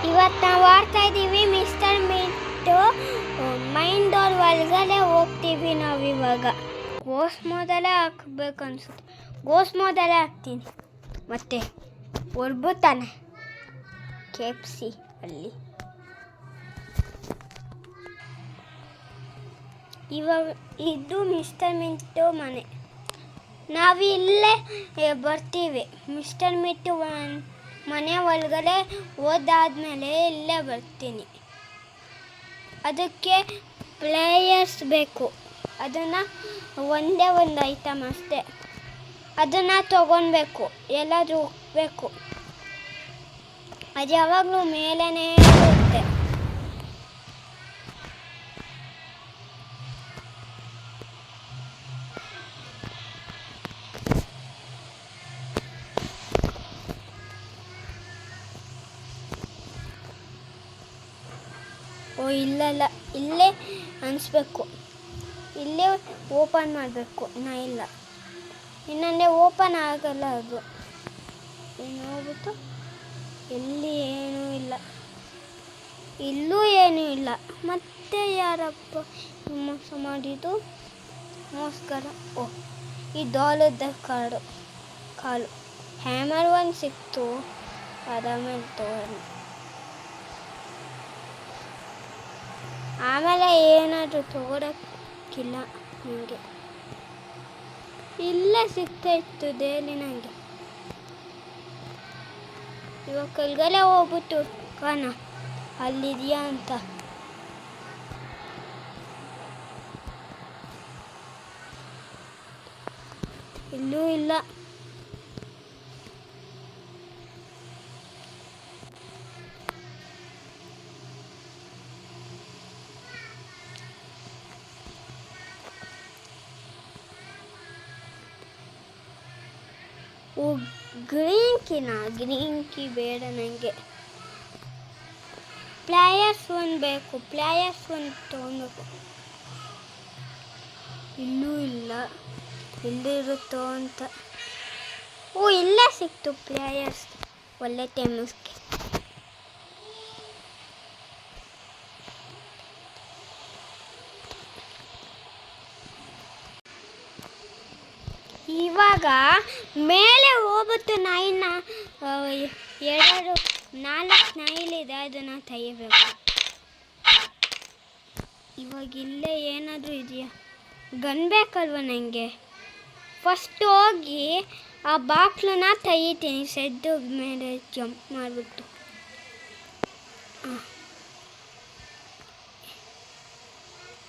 ಇವತ್ತು ನಾವು ಆಡ್ತಾ ಇದ್ದೀವಿ ಮಿಸ್ಟರ್ ಮಿಂಟು ಮೈಂಡ್ ಡೋರ್ ಒಳಗಡೆ ಹೋಗ್ತೀವಿ ನಾವು ಇವಾಗ. ಗೋಸ್ ಮೊದಲೇ ಹಾಕ್ಬೇಕು ಅನ್ಸುತ್ತೆ. ಗೋಸ್ ಮೊದಲೇ ಹಾಕ್ತೀನಿ. ಮತ್ತೆ ಹೊರ್ಬುತ್ತಾನೆ KFC ಅಲ್ಲಿ. ಇವಾಗ ಇದು ಮಿಸ್ಟರ್ ಮಿಂಟು ಮನೆ. ನಾವು ಇಲ್ಲೇ ಬರ್ತೀವಿ. ಮಿಸ್ಟರ್ ಮಿಂಟು ಮನೆ ಒಳಗಡೆ ಹೋದಾದ್ಮೇಲೆ ಇಲ್ಲೇ ಬರ್ತೀನಿ. ಅದಕ್ಕೆ ಪ್ಲೇಯರ್ಸ್ ಬೇಕು. ಅದನ್ನು ಒಂದೇ ಒಂದು ಐಟಮ್ ಅಷ್ಟೇ. ಅದನ್ನು ತಗೊಳ್ಬೇಕು. ಎಲ್ಲಾದರೂ ಹೋಗಬೇಕು. ಅದು ಯಾವಾಗಲೂ ಮೇಲೇ ಇರುತ್ತೆ. ಓ ಇಲ್ಲಲ್ಲ, ಇಲ್ಲೇ ಅನಿಸ್ಬೇಕು. ಇಲ್ಲೇ ಓಪನ್ ಮಾಡಬೇಕು. ಇಲ್ಲ ಇನ್ನೊಂದೇ ಓಪನ್ ಆಗಲ್ಲ ಅದು. ಏನು ಹೋಗ್ಬಿಟ್ಟು ಎಲ್ಲಿ ಏನೂ ಇಲ್ಲ. ಇಲ್ಲೂ ಏನೂ ಇಲ್ಲ. ಮತ್ತೆ ಯಾರಪ್ಪ ಮೋಸ ಮಾಡಿದ್ದು ಮೋಸ್ಕರ? ಓ ಈ ಡಾಲದ ಕಾಲು ಹ್ಯಾಮರ್ ಒಂದು ಸಿಕ್ತು. ಆಮೇಲೆ ತಗೊಂಡು ಆಮೇಲೆ ಏನಾದರೂ ತಗೊಳಕ್ಕಿಲ್ಲ ನನಗೆ. ಇಲ್ಲೇ ಸಿಗ್ತಾ ಇತ್ತು ಡೈಲಿ ನನಗೆ. ಇವಾಗ ಕೆಳಗಡೆ ಹೋಗ್ಬಿಟ್ಟು ಕಾಣ ಅಲ್ಲಿದೆಯಾ ಅಂತ. ಇಲ್ಲೂ ಇಲ್ಲ. ಓ ಗ್ರೀನ್ ಕೀ ಬೇಡ ನನಗೆ. ಪ್ಲೇಯರ್ಸ್ ಒಂದು ಬೇಕು. ಪ್ಲೇಯರ್ಸ್ ಒಂದು ತೊಗೊಳ್ಬೇಕು. ಇಲ್ಲೂ ಇಲ್ಲ. ಎಲ್ಲಿರುತ್ತೋ ಅಂತ. ಓ ಇಲ್ಲೇ ಸಿಕ್ತು ಪ್ಲೇಯರ್ಸ್. ಒಳ್ಳೆ ಟೈಮಿಸ್ಗೆ. ಇವಾಗ ಮೇಲೆ ಹೋಗ್ಬಿಟ್ಟು ನಾಯಿನ 4 ನಾಯಿಲಿದೆ. ಅದನ್ನು ತೆಗಿಬೇಕು. ಇವಾಗ ಇಲ್ಲೇ ಏನಾದರೂ ಇದೆಯಾ? ಗನ್ ಬೇಕಲ್ವ ನನಗೆ. ಫಸ್ಟ್ ಹೋಗಿ ಆ ಬಾಕ್ಲನ್ನ ತೆಗಿತೀನಿ. ಸೆದ್ದು ಮೇಲೆ ಜಂಪ್ ಮಾಡಿಬಿಟ್ಟು.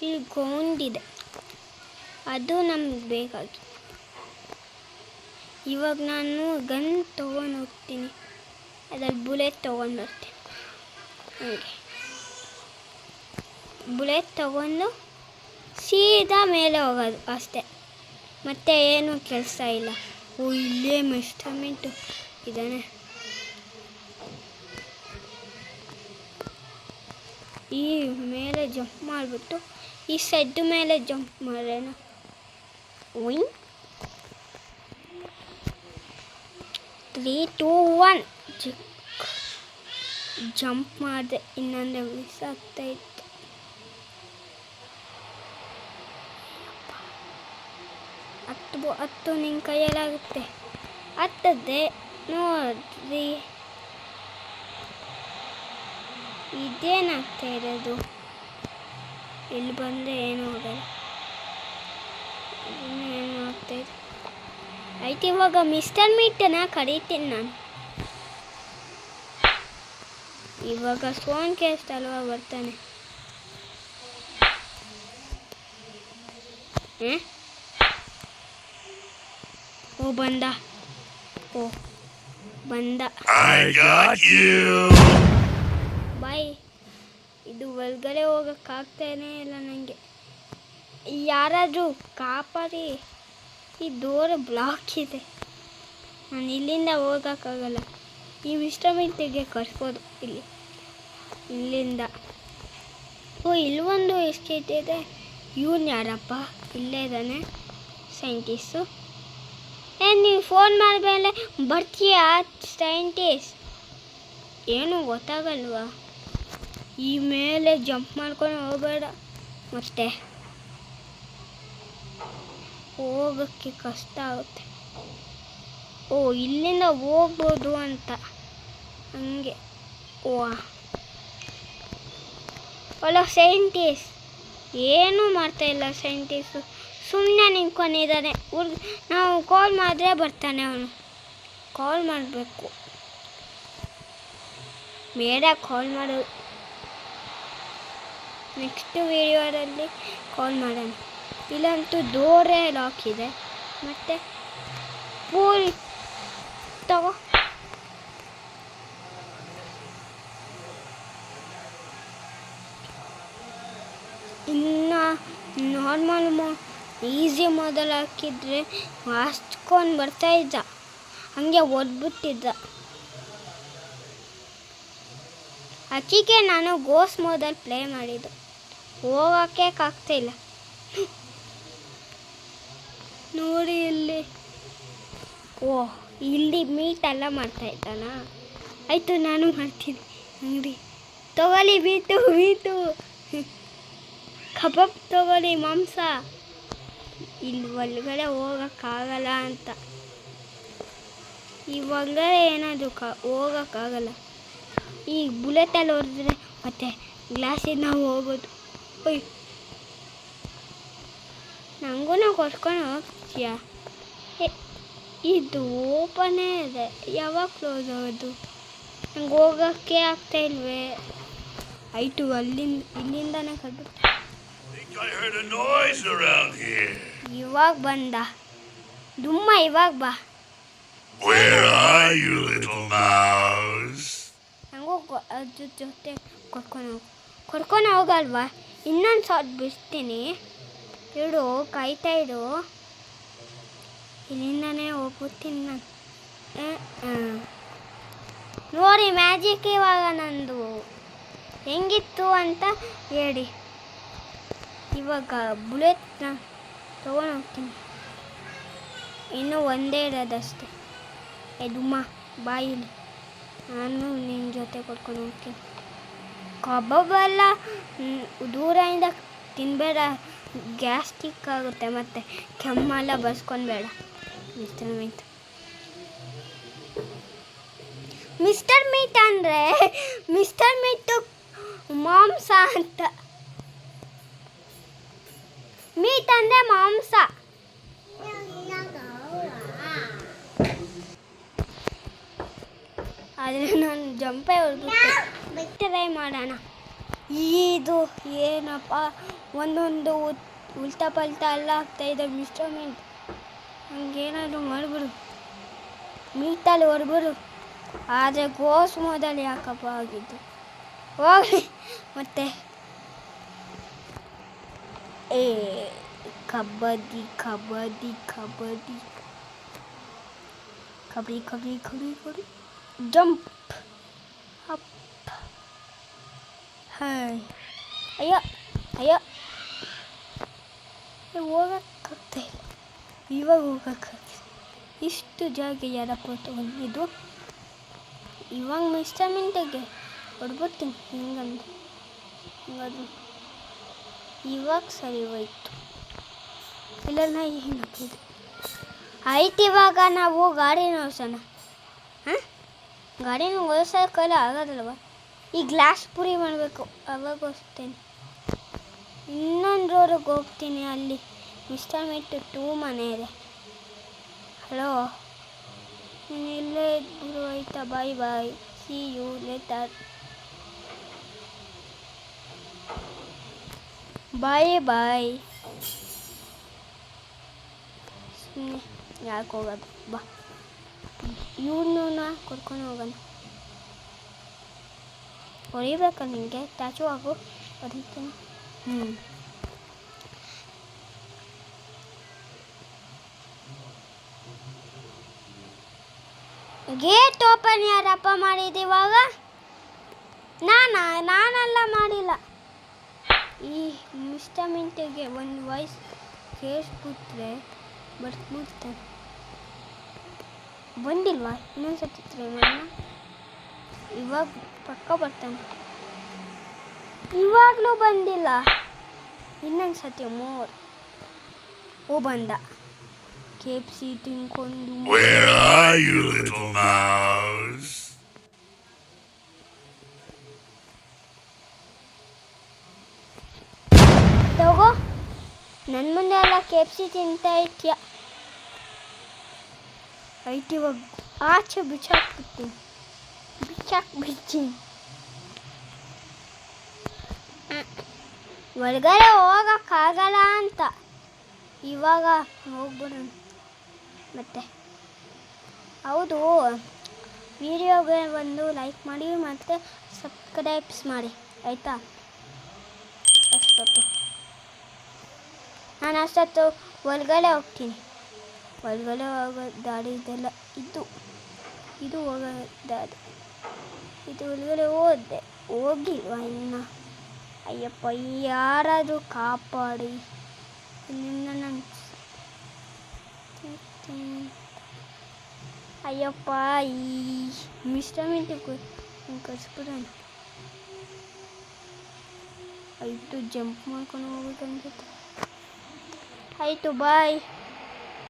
ಇಲ್ಲಿ ಗೌಂಡಿದೆ. ಅದು ನಮ್ಗೆ ಬೇಕಾಗಿ. ಇವಾಗ ನಾನು ಗನ್ ತೊಗೊಂಡು ಹೋಗ್ತೀನಿ. ಅದ್ರಲ್ಲಿ ಬುಲೆಟ್ ತೊಗೊಂಡು ಬರ್ತೀನಿ. ಹಾಗೆ ಬುಲೆಟ್ ತೊಗೊಂಡು ಸೀದಾ ಮೇಲೆ ಹೋಗೋದು ಅಷ್ಟೇ. ಮತ್ತೆ ಏನೂ ಕೆಲಸ ಇಲ್ಲ. ಓ ಇಲ್ಲೇ ಮಿಸ್ಟರ್ ಮಿಂಟು ಇದ್ದಾನೆ. ಈ ಮೇಲೆ ಜಂಪ್ ಮಾಡಿಬಿಟ್ಟು ಈ ಸೆಡ್ ಮೇಲೆ ಜಂಪ್ ಮಾಡೋಣ. ಒಯ್ 3, 2, 1 ಜಂಪ್ ಮಾಡಿದೆ. ಇನ್ನೊಂದು ಮಿಸ್ ಆಗ್ತಾಯಿತ್ತು. ಹತ್ತು ನಿನ್ನ ಕೈಯಲ್ಲಾಗುತ್ತೆ. ಹತ್ತದೆ ನೋಡ್ರಿ. ಇದೇನಾಗ್ತಾ ಇರೋದು? ಇಲ್ಲಿ ಬಂದರೆ ಏನು ಹೋಗಲ್ಲ. ಏನು ಆಗ್ತಾಯಿದೆ? ಆಯ್ತು ಇವಾಗ ಮಿಸ್ಟರ್ ಮಿಂಟನ್ನ ಕರೀತೀನಿ ನಾನು. ಇವಾಗ ಫೋನ್ ಕೇಸ್ಟ್ ಅಲ್ವಾ ಬರ್ತಾನೆ. ಓ ಬಂದ. ಬಾಯ್. ಇದು ಒಳಗಡೆ ಹೋಗೋಕ್ಕಾಗ್ತಾನೇ ಇಲ್ಲ ನನಗೆ. ಯಾರಾದರೂ ಕಾಪಾಡಿ. ಈ ಡೋರ್ ಬ್ಲಾಕ್ ಇದೆ. ನಾನು ಇಲ್ಲಿಂದ ಹೋಗೋಕ್ಕಾಗಲ್ಲ. ಈ ಮಿಸ್ಟರ್ ಮಿಂಟಿಗೆ ಕರ್ಸ್ಬೋದು ಇಲ್ಲಿಂದ. ಓ ಇಲ್ಲೊಂದು ಎಸ್ಕೇಟ್ ಇದೆ. ಇವನು ಯಾರಪ್ಪ? ಇಲ್ಲೇ ಇದ್ದಾನೆ ಸೈಂಟಿಸ್ಟು. ನೀವು ಫೋನ್ ಮಾಡಿದ್ಮೇಲೆ ಬರ್ತೀಯಾ ಸೈಂಟಿಸ್ಟ್? ಏನು ಗೊತ್ತಾಗಲ್ವಾ? ಈ ಮೇಲೆ ಜಂಪ್ ಮಾಡ್ಕೊಂಡು ಹೋಗಬೇಡ, ಮತ್ತೆ ಹೋಗೋಕ್ಕೆ ಕಷ್ಟ ಆಗುತ್ತೆ. ಓ, ಇಲ್ಲಿಂದ ಹೋಗ್ಬೋದು ಅಂತ ಹಂಗೆ. ಓ ಅಲ್ಲ, ಸೈಂಟಿಸ್ಟ್ ಏನೂ ಮಾಡ್ತಾಯಿಲ್ಲ. ಸೈಂಟಿಸ್ಟು ಸುಮ್ಮನೆ ನಿಂತ್ಕೊಂಡಿದ್ದಾನೆ. ನಾವು ಕಾಲ್ ಮಾಡಿದ್ರೆ ಬರ್ತಾನೆ ಅವನು. ಕಾಲ್ ಮಾಡಬೇಕು, ಬೇಡ ಕಾಲ್ ಮಾಡೋದು. ನೆಕ್ಸ್ಟ್ ವಿಡಿಯೋದಲ್ಲಿ ಕಾಲ್ ಮಾಡೋಣ. ಇಲ್ಲಂತೂ ಡೋರೇ ಲಾಕ್ ಇದೆ. ಮತ್ತು ಪೂಲ್ ತಗೋ. ಇನ್ನು ನಾರ್ಮಲ್ ಈಸಿ ಮೊದಲು ಹಾಕಿದ್ರೆ ಹಚ್ಕೊಂಡು ಬರ್ತಾಯಿದ್ದ, ಹಂಗೆ ಒದ್ಬಿಟ್ಟಿದ್ದ. ಅದಕ್ಕೆ ನಾನು ಗೋಸ್ ಮೋದಲ್ಲಿ ಪ್ಲೇ ಮಾಡಿದ್ದು. ಹೋಗೋಕ್ಕೆ ಆಗ್ತಾಯಿಲ್ಲ ನೋಡಿ ಇಲ್ಲಿ. ಓಹ್, ಇಲ್ಲಿ ಮೀಟ್ ಎಲ್ಲ ಮಾಡ್ತಾಯಿದ್ದಾನ. ಆಯಿತು, ನಾನು ಮಾಡ್ತೀನಿ. ಅಂಗಡಿ ತಗೊಳ್ಳಿ, ಬೀಟು ಕಬಾಬ್ ತಗೊಳ್ಳಿ, ಮಾಂಸ. ಇಲ್ಲಿ ಒಳಗಡೆ ಹೋಗೋಕ್ಕಾಗಲ್ಲ ಅಂತ. ಈ ಒಳಗಡೆ ಏನಾದರೂ ಹೋಗೋಕ್ಕಾಗಲ್ಲ. ಈ ಬುಲೆಟಲ್ಲಿ ಹೊಡೆದ್ರೆ ಮತ್ತೆ ಗ್ಲಾಸಿಂದ ಹೋಗೋದು. ಒಯ್, ನನಗೂ ಕೊಟ್ಕೊಂಡು ಹೋಗ್ತೀಯಾ? ಇದು ಓಪನೇ ಇದೆ, ಯಾವಾಗ ಕ್ಲೋಸ್ ಆಗೋದು? ನಂಗೆ ಹೋಗೋಕ್ಕೆ ಆಗ್ತಾಯಿಲ್ವೇ? ಆಯಿತು, ಇಲ್ಲಿಂದಾನೇ ಕದ್ಬಿಟ್ಟು. ಇವಾಗ ಬಂದ ದುಮ್ಮ, ಇವಾಗ ಬಾ. ನಂಗೂ ಅದ್ರ ಜೊತೆ ಕರ್ಕೊಂಡು ಹೋಗಲ್ವಾ? ಇನ್ನೊಂದು ಶಾಟ್ ಬಿಡ್ತೀನಿ, ಇಡು, ಕಾಯ್ತಾ ಇಡು. ಇಲ್ಲಿಂದಾನೇ ಹೋಗ್ಬಿಡ್ತೀನಿ ನಾನು. ನೋಡಿ ಮ್ಯಾಜಿಕ್ ಇವಾಗ ನಂದು ಹೆಂಗಿತ್ತು ಅಂತ ಹೇಳಿ. ಇವಾಗ ಬುಲೆಟ್ನ ತೊಗೊಂಡು ಹೋಗ್ತೀನಿ. ಇನ್ನೂ ಒಂದೇ ಇರೋದಷ್ಟೇ. ದುಮ್ಮ ಬಾಯಿಲಿ, ನಾನು ನಿನ್ನ ಜೊತೆ ಕೊಡ್ಕೊಂಡು ಹೋಗ್ತೀನಿ. ಕಬಾಬೆಲ್ಲ ದೂರದಿಂದ ತಿನ್ನಬೇಡ, ಗ್ಯಾಸ್ಟ್ರಿಕ್ ಆಗುತ್ತೆ, ಮತ್ತು ಕೆಮ್ಮೆಲ್ಲ ಬರ್ಸ್ಕೊಬೇಡ. ಮಿಸ್ಟರ್ ಮೀಟ್ ಅಂದರೆ ಮಿಸ್ಟರ್ ಮೀಟು ಮಾಂಸ ಅಂತ. ಮೀಟ್ ಅಂದರೆ ಮಾಂಸ. ಆದರೆ ನಾನು ಜಂಪೇ ಹೊರಬಿಟ್ಟು ಟ್ರೈ ಮಾಡೋಣ. ಇದು ಏನಪ್ಪ, ಒಂದೊಂದು ಉಲ್ಟಾ ಪಲ್ಟಾ ಎಲ್ಲ ಆಗ್ತಾಯಿದೆ. ಮಿಸ್ಟರ್ ಮೀಟ್ ಹಂಗೇನಾದರೂ ಮಾಡಿಬಿಡು, ಮೀಟಲ್ಲಿ ಹೊರಬಿಡು. ಆದರೆ ಗೋಸ್ ಮೊದಲು ಯಾಕಪ್ಪ ಆಗಿದ್ದು? ಹೋಗಿ ಮತ್ತೆ kabaddi kabaddi kabaddi kabaddi kabaddi kabaddi kabaddi jump up. Hi, ಅಯ್ಯೋ ಅಯ್ಯೋ, ಹೋಗೋಕ್ಕಾಗ್ತಾಯಿಲ್ಲ. ಇವಾಗ ಹೋಗೋಕ್ಕಾಗ್ತದೆ. ಇಷ್ಟು ಜಾಗ ಯಾರಪ್ಪ ತೊಗೊಂಡಿದ್ದು? ಇವಾಗ ಮಿಸ್ಟರ್ ಮಿಂಟಿಗೆ ಹೊಡ್ಬಿಡ್ತೀನಿ ಹಿಂಗಂದು. ಹಿಂಗಾದ್ರು ಇವಾಗ ಸರಿ ಹೋಯ್ತು. ಇಲ್ಲ ಹಿಂಗೆ ಆಯ್ತು. ಇವಾಗ ನಾವು ಗಾಡಿನ ಓಡಿಸೋಣ. ಹಾಂ, ಗಾಡಿನ ಓಡಿಸೋಕ್ಕೆಲ್ಲ ಆಗೋದಲ್ವ? ಈ ಗ್ಲಾಸ್ ಪುರಿ ಮಾಡಬೇಕು, ಅವಾಗ ಓಡಿಸ್ತೇನೆ. ಇನ್ನೊಂದು ರೋಡಿಗೆ ಹೋಗ್ತೀನಿ, ಅಲ್ಲಿ ಮಿಸ್ಟರ್ ಮಿಂಟ್ 2 ಮನೆ ಇದೆ. ಹಲೋ, ನೀನು ಇಲ್ಲೇ ಇದ್ಬಿಡು ಆಯಿತಾ? ಬಾಯ್ ಬಾಯ್, ಸಿ ಯು ಲೇಟರ್, ಬಾಯ್ ಬಾಯ್. ಸುಮ್ಮನೆ ಯಾಕೆ ಹೋಗೋದು? ಬಾ, ಇವನ್ನ ಕರ್ಕೊಂಡು ಹೋಗೋಣ. ಹೊಡಿಬೇಕಲ್ಲ ನಿನಗೆ? ಟ್ಯಾಚು ಆಗು, ಹೊಡಿತೀನಿ. ಗೇಟ್ ಓಪನ್ ಯಾರಪ್ಪ ಮಾಡಿದ್ದೀವಾಗ? ನಾನೆಲ್ಲ ಮಾಡಿಲ್ಲ. ಈ ಮಿಸ್ಟರ್ ಮಿಂಟಿಗೆ ಒಂದು ವಾಯ್ಸ್ ಕೇಳಿಸ್ಬಿಟ್ರೆ ಬರ್ಬಿಡ್ತಾನೆ. ಬಂದಿಲ್ವಾ? ಇನ್ನೊಂದು ಸತಿ ಟ್ರೈ ಮಾಡೋಣ. ಇವಾಗ ಪಕ್ಕ ಬರ್ತಾನೆ. ಇವಾಗಲೂ ಬಂದಿಲ್ಲ. ಇನ್ನೊಂದು ಸತಿ ಮೋರ್. ಓ ಬಂದ. KFC ತಿನ್ಕೊಂಡು. Where are you, little mouse? ತಗೋ, ನನ್ನ ಮುಂದೆ ಎಲ್ಲ KFC ತಿಂತಾ ಇತ್ಯ. ಆಯ್ತು, ಇವಾಗ ಆಚೆ ಬಿಚ್ಚಾಕ್ಬಿಡ್ತೀನಿ. ಒಳಗಡೆ ಹೋಗೋಕ್ಕಾಗಲ್ಲ ಅಂತ. ಇವಾಗ ಹೋಗ್ಬಿಡೋಣ. ಮತ್ತೆ ಹೌದು, ವಿಡಿಯೋಗೆ ಒಂದು ಲೈಕ್ ಮಾಡಿ ಮತ್ತು ಸಬ್ಸ್ಕ್ರೈಬ್ಸ್ ಮಾಡಿ ಆಯಿತಾ? ಅಷ್ಟೊತ್ತು ನಾನು ಒಳಗಡೆ ಹೋಗ್ತೀನಿ. ಒಳಗಡೆ ಹೋಗೋ ದಾರಿ ಇದೆಲ್ಲ. ಇದು ಹೋಗೋ ದಾರಿ. ಇದು ಒಳಗಡೆ ಹೋಗಿಲ್ವ ಇನ್ನು? ಅಯ್ಯಪ್ಪ, ಯಾರಾದರೂ ಕಾಪಾಡಿ. ಇನ್ನು ನಾನು ಅಯ್ಯಪ್ಪ, ಈ ಮಿಸ್ಟರ್ ಮಿಂಟಿಗೆ ಕಳಿಸ್ಬಿಡೋಣ. ಆಯಿತು, ಜಂಪ್ ಮಾಡ್ಕೊಂಡು ಹೋಗ್ಬೇಕನ್ಸುತ್ತೆ. ಆಯಿತು, ಬಾಯ್.